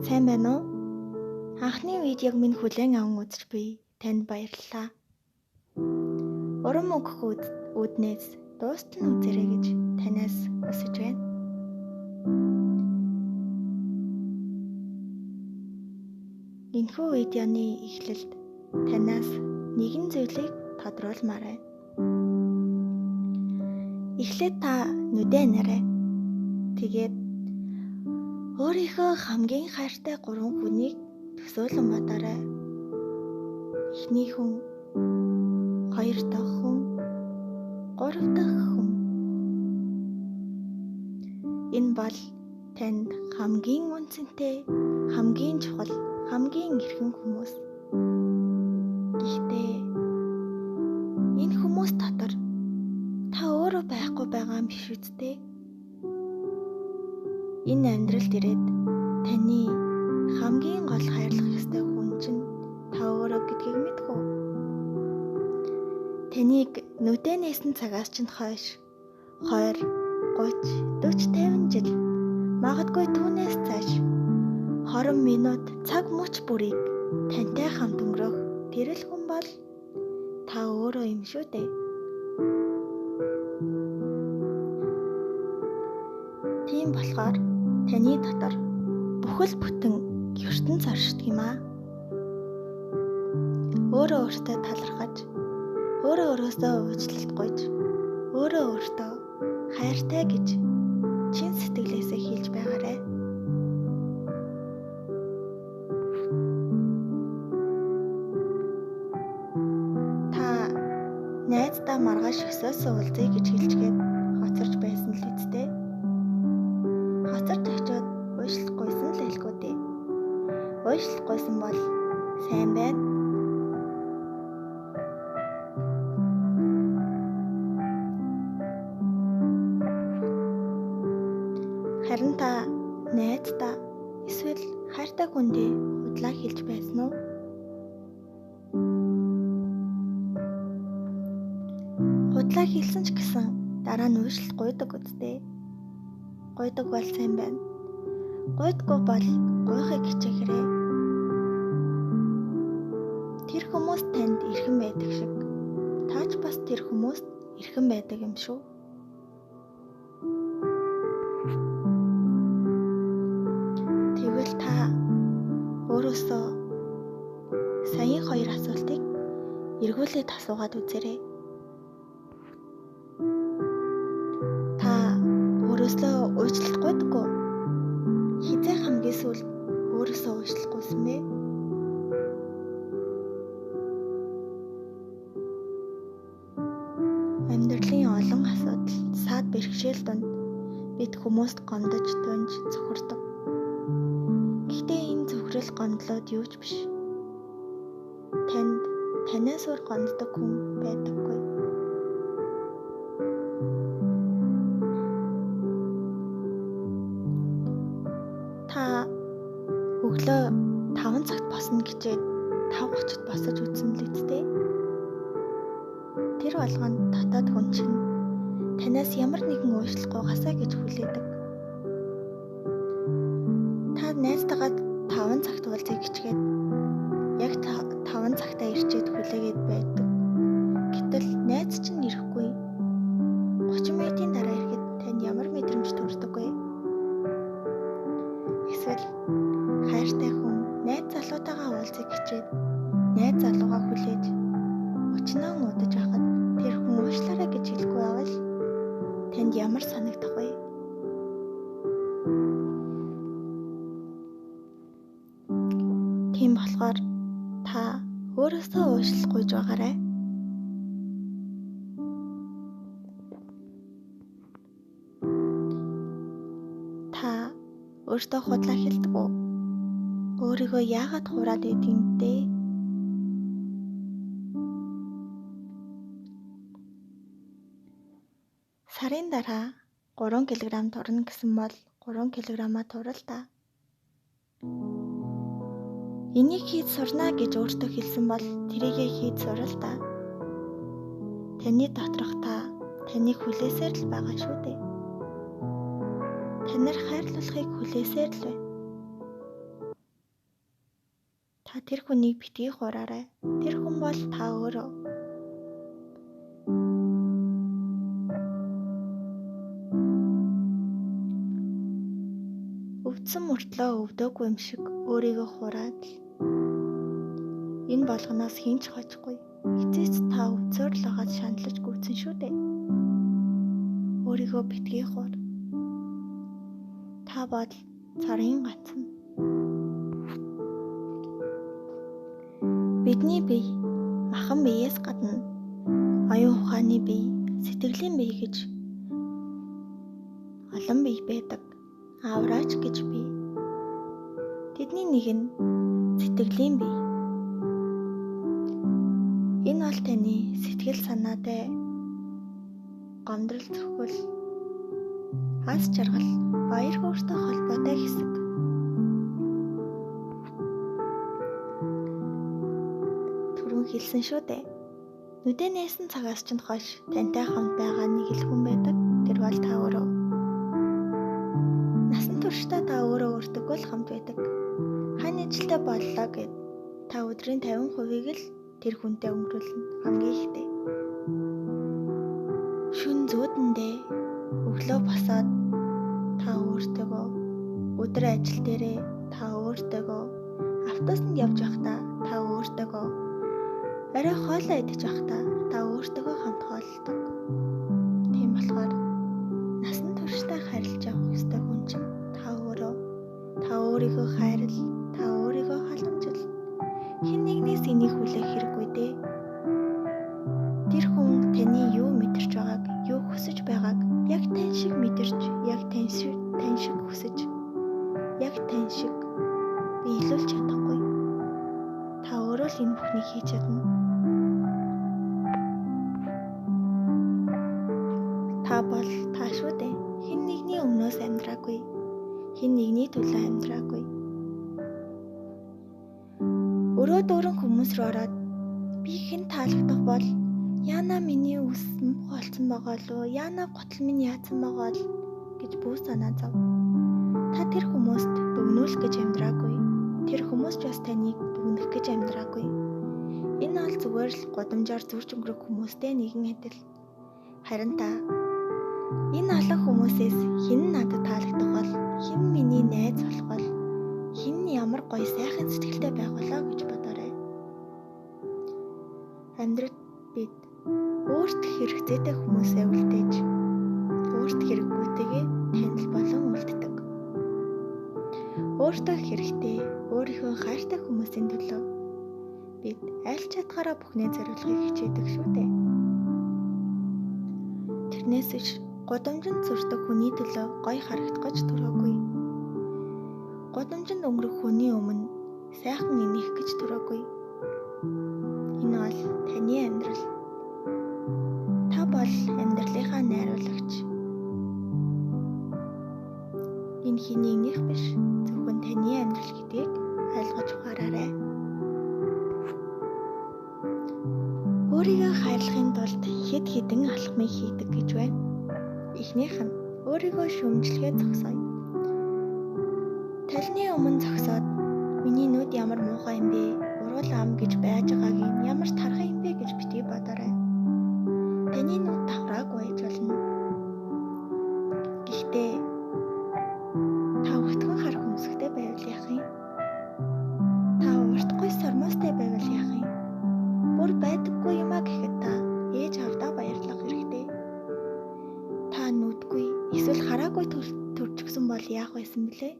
Сайн байна уу? Анхны видеог минь хүлээн аван үзэж буй танд баярлалаа. Урам өгөх үүднээс дуустал нь үзээрэй гэж танаас хүсэж байна. Энэхүү видеоны эхлэлд танаас нэгэн зүйлийг тодруулмаар байна. Эхлээд та нүдээ нарай. Тэгээд өөрийнхөө хамгийн хайртай 3 хүнийг төсөөлөн бодоорой. Эхний хүн, 2 дахь хүн, 3 дахь хүн. Энэ бол танд хамгийн үнцэнтэй, хамгийн чухал, хамгийн эрхэм хүмүүс. Гэхдээ энэ хүмүүс дотор та өөрөө байхгүй байгаа юм биш үсттэй? Энэ амьдралд ирээд таны хамгийн гол хайрлах ёстой хүн чинь та өөрөө гэдгийг мэдгүй. Таныг нүдээ нээсэн цагаас чинь хойш 20, 30, 40, 50 жил, магадгүй түүнээс цааш 20 минут цаг мөч бүрийг тантай хамт өнгөрөх тэр л хүн бол та өөрөө юм шүү дээ. Тийм болохоор таны дотор бүхэл бүтэн ертөнц оршдог юм аа. Өөрөө өөртөө талархаж, өөрөө өөрөөсөө уучлалт гуйж, өөрөө өөртөө хайртай гэж чин сэтгэлээсээ хэлж байгаарай. Та найздаа маргааш 9-оос уулзъя гэж хэлжгээд хоцорч байсан л үсттэй. Хоцорч очиод уушлахгүйсэн л хэлгүй дээ. Уушлахгүйсэн бол сайн байна. Харин та найздаа эсвэл хайртай хүндээ худлаа хэлж байсан уу? Худлаа хэлсэн ч гэсэн дараа нь уушлах гуйдаг үсттэй. Гуйдаг бол сайн байна. Гуйдаггүй бол гуйхыг хичээгээрэй. Тэр хүмүүс танд эрхэм байдаг шиг таач бас тэр хүмүүст эрхэм байдаг юм шүү. Тэгвэл та өөрөөсөө саяын 2 асуултыг эргүүлээд асуугаад үзээрэй. Та өөрөөсөө уучлалт гуйдаггүй. Хизээ хамгийн сүүлд өөрөөсөө уучлахгүйсэн бэ? Амьдралын олон асуудал, саад бэрхшээл донд бид хүмүүст гомдож, тунж, цөхөрдөг. Гэхдээ энэ цөхрөл гомдлууд юу ч биш. Танд танаас өөр гомддог хүн байдаггүй. Та өглөө 5 цагт босно гэжээд 5:30-д босож үзсэн л үсттэй. Тэр болгонд дотоод хүн чинь танаас ямар нэгэн уушлахгүйгаасаа гэж хүлээдэг. Та найзтайгаа 5 цагт уулзъя гэчгээд яг 5 цагтаа ирчээд хүлээгээд байдаг. Гэтэл найз чинь ирэхгүй. 30 минутын дараа ирэхэд танд ямар мэдрэмж төрдөг вэ? Эсвэл хайртай хүн найз залуутайгаа уулзъя гэчээд найз залуугаа хүлээж өчнөө удаж байхад тэр хүн уушлаарай гэж хэлэхгүй байвал танд ямар санагдах вэ? Тийм болохоор та өөрөөсөө уушлах гуйж байгаарай. Та өөртөө худлаа хэлдэг үү? Өөрийгөө яагаад хураад байдаг юм бэ? Сарын дараа 3 кг турна гэсэн бол 3 кг-а турал та. Энийг хийж сурнаа гэж өөртөө хэлсэн бол тэрийгээ хийж сурал та. Таны доторх та таныг хүлээсээр л байгаа шүү дээ. Танаар хайрлуулахыг хүлээсээр л бай. тэр хүнийг битгий хуураарай. Тэр хүн бол та өөрөө. Өвдсөн мөртлөө өвдөөгүй юм шиг өөрийгөө хураад л. Энэ болгоноос хинч хожихгүй. Эцэст та өвцөөр л байгаад шаналж гүйцэн шүү дээ. Өөрийгөө битгий хуур. Та бол царын ганцхан. Бидний бие махан биеэс гадна оюун ухааны бие, сэтгэлийн бие гэж олон бие байдаг. Авраач гэж бие. Тэдний нэг нь сэтгэлийн бие. Энэ бол таны сэтгэл санаатай гомдрол зүрхэл, аз жаргал, баяр хөөртэй холбоотой хэсэг. Түрүүн хэлсэн шүү дээ. Нүдэн нээсэн цагаас ч хойш тантай хамт байгаа нэг л хүн байдаг. Тэр бол та өөрөө. Насан туршдаа та өөрөө өөртөө л хамт байдаг. Хань ажилтай боллоо гэд та өдрийн 50%-ийг л тэр хүнтэй өнгөрүүлнэ. Хамгийн ихтэй. Шүн зүүдэндээ өглөө босоод та өөртөө, өдөр ажил дээрээ та өөртөө, автобусанд явж байхдаа та өөртөө, орой хоолоо идэж байхдаа та өөртөө хамт хооллдог. Тийм болохоор насан туршдаа хайрлаж явах ёстой хүн чинь та өөрөө. Та өөрийгөө хайрл, та өөрийгөө халамжил. Хэн нэгнээс энийг хүлээх хэрэггүй дээ. Тэр хүн таны юу мэдэрч байгааг, юу хүсэж байгааг яг тань шиг мэдэрч, яг тань шиг хүсэж, яг тань шиг биелүүлж чадахгүй. Та өөрөө л энэ бүхнийг хийж чадна. Та бол та шүү дээ. Хэн нэгний өмнөөс амьдраагүй. Хэн нэгний төлөө амьдраагүй. Өрөөдөөрөн хүмүүс рүү ороод би хэн таалагдах бол яана миний үсэн болцсон байгаа лөө, яана готл минь яатсан байгаа л гэж бүү санаа зов. Та тэр хүмүүст дүгнүүлэх гэж амьдраагүй. Тэр хүмүүс ч бас таныг дүгнэх гэж амьдраагүй. Энэ бол зүгээр л годамжаар зурж өнгөрөх хүмүүстэй нэгэн адил. Харин та энэ олон хүмүүсээс хэн надад таалагдах бол, хэн миний найз болох бол, хэн ямар гоё сайхан сэтгэлтэй байх болоо гэж бодоорой. Амьдрал бид өөрт хэрэгцээтэй хүмүүсээ үлдээж, өөрт хэрэггүйтэйгээ танил болон үлддэг. Өөртөө хэрэгтэй, өөрийнхөө хайртай хүмүүсийн төлөө бид аль ч чадхаараа бүхнээ зориулахыг хичээдэг шүү дээ. Тэрнээс биш гудамжинд зурдаг хүний төлөө гоё харагдах гэж төрөөгүй. Гудамжинд өнгөрөх хүний өмнө сайхан инех гэж төрөөгүй. Энэ бол таны амьдрал. Та бол амьдралынхаа найруулагч. Энэ хэний инех биш, зөвхөн таны амьдрал гэдгийг ойлгож ухаараарай. Өөрийгөө хайрлахын тулд хэд хэдэн алхмыг хийдэг гэж байна. Эхнийх нь өөрийгөө шүүмжлэхээ зогсооё. Талны өмнө зогсоод миний нүд ямар муухай юм бэ? Урал ам гэж байж байгааг нь ямар тархай юм бэ гэж битгий бодоорой. Таны нүд тавраагүй байж болно. Гэхдээ та өгтгөн хар хүмсгтэй байвал яах юм? Та уртгүй сормостой байвал яах юм? Бүр байдаггүй юмаа гэхэд та ээж авдаа баярлах хэрэгтэй. Та нүдгүй эсвэл хараагүй төрчихсөн бол яах байсан бэлээ?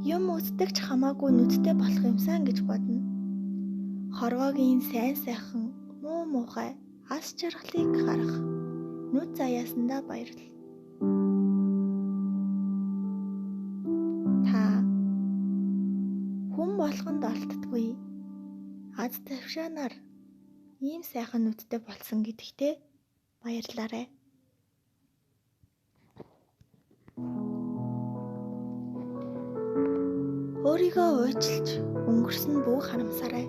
Юм үздэг ч хамаагүй нүдтэй болох юмсан гэж бодно. Хорвоогийн сайн сайхан, муу муухай, аз жаргалыг харах нүд заяасандаа баярлал. Та хүн болгонд олддоггүй аз тавшаанаар ийм сайхан нүдтэй болсон гэдэгтээ баярлаарай. Өөрийгөө уучлж өнгөрсөн бүх харамсаарай.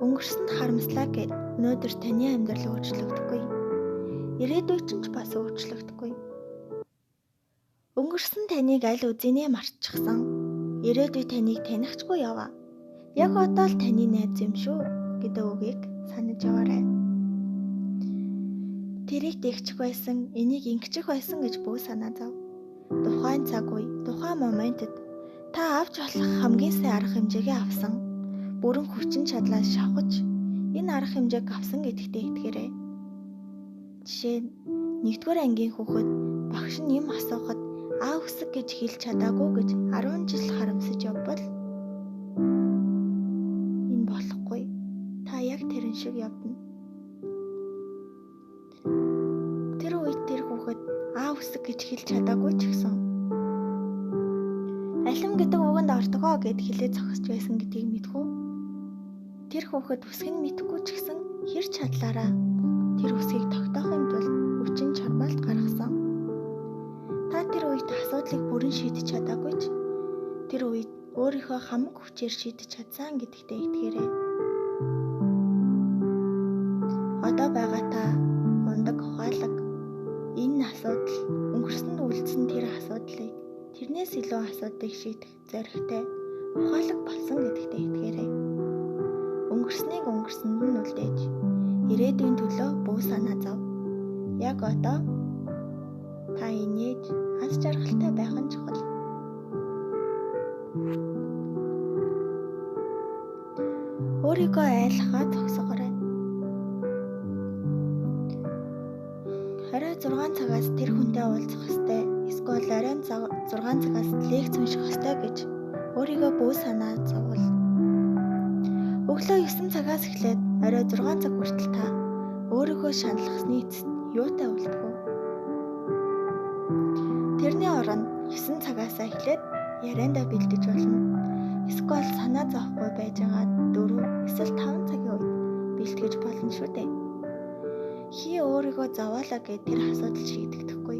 Өнгөрсөнд харамслаа гэд өнөөдөр таны амьдрал өөрчлөгдөхгүй. Ирээдүйд ч бас өөрчлөгдөхгүй. Өнгөрсөн таныг аль үзэнээ мартчихсан. Ирээдүй таныг танихчгүй яваа. Яг одоо л таны найз юм шүү гэдэг үгийг санаж яваарай. Тэрийг дэгчих байсан, энийг ингэчих байсан гэж бүү санаа зов. Тухайн цаг үе, тухайн моментод та авч болох хамгийн сайн арга хэмжээгээ авсан. Бүрэн хүчин чадлаас шавхаж энэ арга хэмжээг авсан гэдэгтээ итгээрэй. Жишээ нь 1-р ангийн хүүхэд багш нь юм асуухад үсэг гэж хэлж чадаагүй гэж 10 жил харамсаж явбал энэ болохгүй. Та яг тэрэн шиг явдана. Тэр үед тэр хүүхэд үсэг гэж хэлж чадаагүй ч гэсэн алим гэдэг үгэнд ортогоо гэд хэлээ зогсож байсан гэдгийг мэдхүү. Тэр хүүхэд үсгийг мэдэхгүй ч гэсэн хэр чадлаараа тэр үсгийг тогтоохын тулд хүчин чармаалт гаргасан. Та тэр үед асуудлыг бүрэн шийдэж чадаагүй ч тэр үед өөрийнхөө хамаг хүчээр шийдэж чадсан гэдэгтээ итгээрэй. Одоо байгаа та мундаг ухаалаг энэ асуудал өнгөрсөнд үлдсэн тэр асуудлыг тэрнээс илүү асуудлыг шийдэх зоригтой ухаалаг болсон гэдэгтээ итгээрэй. Өнгөрснийг өнгөрсөнд нь үлдээж ирээдүйн төлөө бүү санаа зов. Яг одоо та инээж аз жаргалтай байх нь чухал. Өөрийгөө айлхаа зогсоогоорой. Орой 6 цагаас тэр хүнтэй уулзах ёстой. Эсвэл оройн 6 цагаас лекц унших ёстой гэж өөрийгөө бүү санаа зоввол өглөө 9 цагаас эхлээд орой 6 цаг хүртэл та өөрийгөө шаналгасны эцэст юутай үлдэх вэ? Тэрний оронд 9 цагаас эхлээд яриандаа бэлдэж болно. Эсвэл санаа зовхгүй байж байгаа 4 эсвэл 5 цагийн үед бэлтгэж болно шүү дээ. Хий өөрийгөө зовоолаа гэж тэр асуудал шийдэгдэхгүй.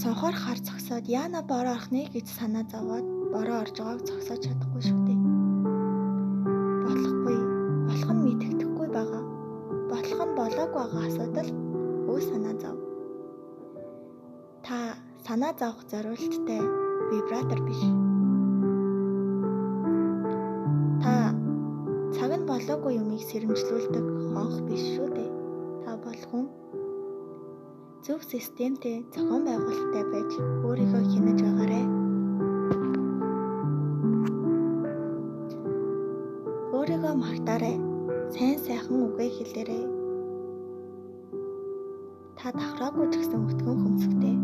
Цонхоор хар зогсоод яана бороо орох нэ гэж санаа зовоод бороо орж байгааг зогсоож чадахгүй шүү дээ. Болохгүй, болох нь мэдэгдэхгүй байгаа. Болох нь болоог байгаа асуудал өө санаа зов. Та санаа зовох зориулттай вибратор биш. Та цаг нь болоогүй юмыг сэрэмжлүүлдэг хонх биш шүү дээ. Та болгон зөв системтэй зохион байгуулалттай байж өөрийгөө хянаж байгаарай. Өөрийгөө магтаарай. Сайн сайхан үгээ хэлээрэй. Та давхраагүй ч гэсэн өтгөн хөмсгтэй.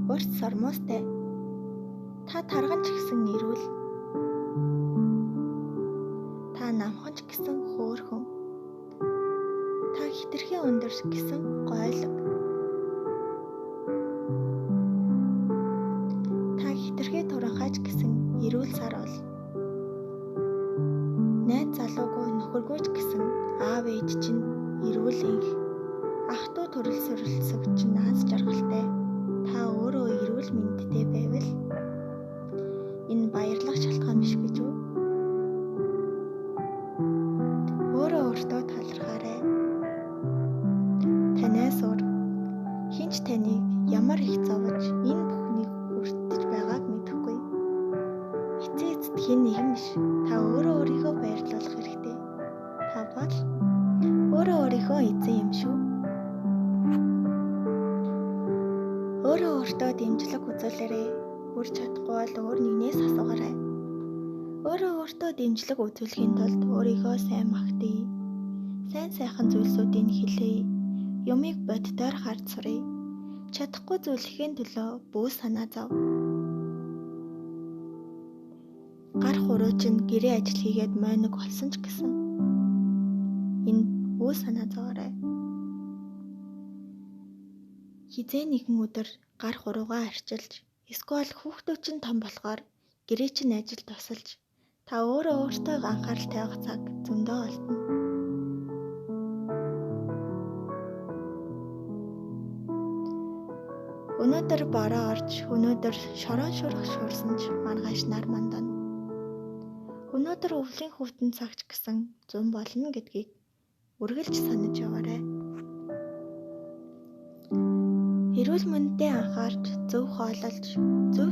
Өөрт сормоостай. Та тарган ч гэсэн эрүүл. Та намхан ч гэсэн хөөрхөн. Та хитрхи өндөр гэсэн гойлог. Хитрхи туранхайч гэсэн эрүүл сарвал. Найз залуугүй нөхөргүй ч гэсэн аав ээж чинь эрүүл инх. Ах トゥ төрөл сөрөлсөг чинь аз жаргалтай. Та өөрөө эрүүл мэндтэй байвал энэ баярлах шалтгаан биш гэж үү? Өөрөө өөртөө талархаарай. Танаас өөр хинч таныг ямар их зовж энэ бүхнийг хүртэж байгааг мэдэхгүй. Эцээцэд хэн нэгэн биш. Та өөрөө өөрийгөө баярлуулах хэрэгтэй. Та бол өөрөө өөрийнхөө эзэн юм шүү. Өөрөө өөртөө дэмжлэг үзүүлээрэй. Бүрч чадахгүй бол өөр нэгнээс асуугаарай. Өөрөө өөртөө дэмжлэг үзүүлэхийн тулд өөрийгөө сайн магтъя. Сайн сайхан зүйлсүүдийг хэлье. Юмыг боддоор харж сурыг. Чадахгүй зүйлхийн төлөө бүү санаа зов. Гар хурууч нь гэрээ ажил хийгээд мойног болсон ч гэсэн энэ бүү санаа зовоорой. Хизээ нэгэн өдөр гар хуруугаа арчилж эсвэл хүүхдүүд чинь том болохоор гэрээ чинь ажилд тусалж та өөрөө өөртөө анхаарал тавих цаг зөндөө олдно. Өнөөдөр бороо орж, өнөөдөр шорон шурх шуурсан ч маргааш нар мандана. Өнөөдөр өвлийн хүүтэн цагч гэсэн зүүн болно гэдгийг үргэлж санаж яваарай. Эрүүл мэндэд анхаарч зөв хоололж, зөв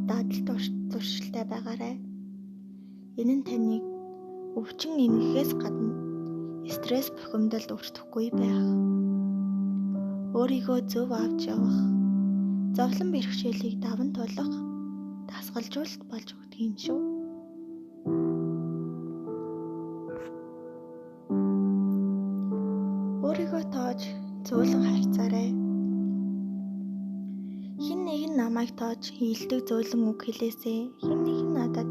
дадалд туршилтай байгаарай. Энэ нь таныг өвчин энэхээс гадна стресс бухимдалд өртөхгүй байх. Өөрийгөө зөв авч явах, зовлон бэрхшээлийг даван туулах дасгалжуулалт болж өгдөг юм шүү. Өөрийгөө тоож зөөлөн харьцаарай. Хэн нэг нь намайг тоож хийлдэг зөөлөн үг хэлээсэй, хэн нэг нь надад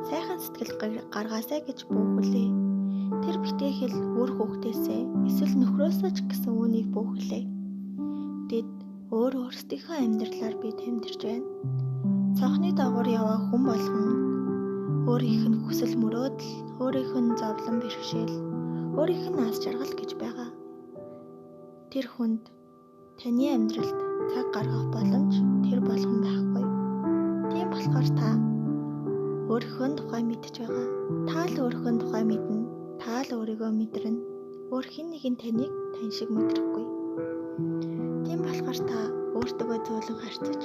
сайхан сэтгэл гаргаасай гэж бүүхүүлээ. Тэр битээгэл үр хүүхдээсээ эсвэл нөхрөөсөө ч гэсэн үүнийг бүүхлээ. Тэд өөрсдийнхөө амьдралаар бид амьдарч байна. Цонхны дагуур яваа хүн болгон өөрийнх нь хүсэл мөрөөдөл, өөрийнх нь зовлон бэрхшээл, өөрийнх нь аз жаргал гэж байгаа. Тэр хүнд таны амьдралд цаг гаргах боломж тэр болгон байхгүй. Тийм болохоор та өөрийнхөө тухай мэдж байгаа. Та л өөрийнхөө тухай мэднэ. Та л өөрийгөө мэдэрнэ. Өөр хэн нэг нь таныг тань шиг мэдрэхгүй. Тийм болохоор та өөртөө зөөлөн харьцаж,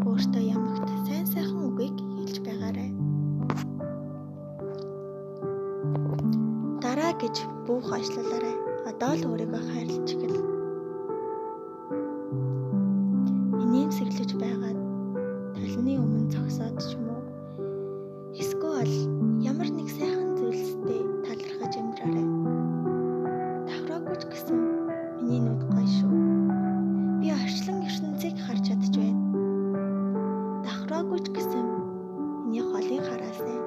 өөртөө ямагт сайхан үгийг хэлж байгаарай. Дараа гэж бүүх ажлуулаарай. Одоо л өөрийгөө хайрлаж гэл. Инээмсэглэж байгаад талны өмнө зогсоод ч юм уу. Эсвэл ямар нэг сайхан зүйлстэй талархаж амьдраарай. Давхраагүй ч гэсэн миний нүд гоё шүү. Би орчлон ертөнцийг харж чадж байна. Давхраагүй ч гэсэн миний холыг хараасай.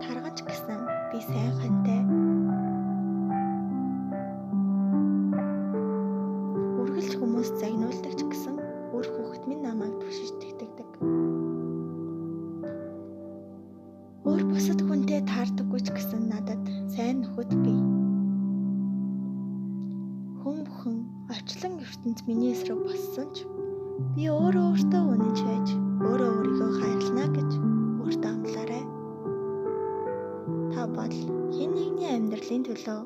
Тарганч гэсэн би сайн хантай. Үргэлж хүмүүс загнуулдаг ч гэсэн үр хүүхэд минь намайг түшиж тэгтэгдэг. Өөр бусад хүнтэй таардаггүй ч гэсэн надад сайн нөхөд бий. Хүн бүхэн орчлон ертөнд миний эсрэг боссон ч би өөртөө үнэн шааж, өөрийгөө хайрлана гэж өөртөө амлаарай. Та бол хэн нэгний амьдралын төлөө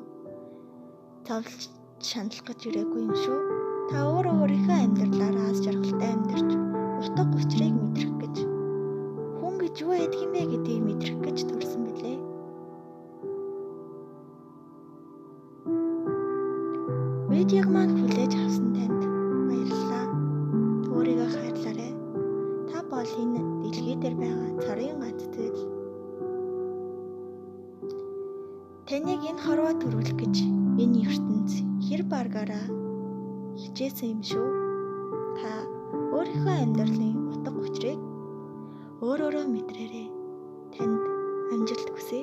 зовлож шаналх гэж ирээгүй юм шүү. Та өөрийнхөө амьдралаараа аз жаргалтай амьдарч, утга учирыг мэдрэх гэж, хүн гэж юу байдаг юм бэ гэдгийг мэдрэх гэж турсан билээ. Видеог маань хүлээж авсан танд баярлалаа. Өөрийгөө хайрлаарай. Та бол энэ дэлхий дээр байгаа цорын ганц зүйл. Таныг энэ хорвоо төрүүлэх гэж энэ ертөнц хэр баргаараа хичээсэн юм шүү. Та өөрийнхөө амьдралын утга учирыг өөрөөрөө мэдрээрэй. Танд амжилт хүсье.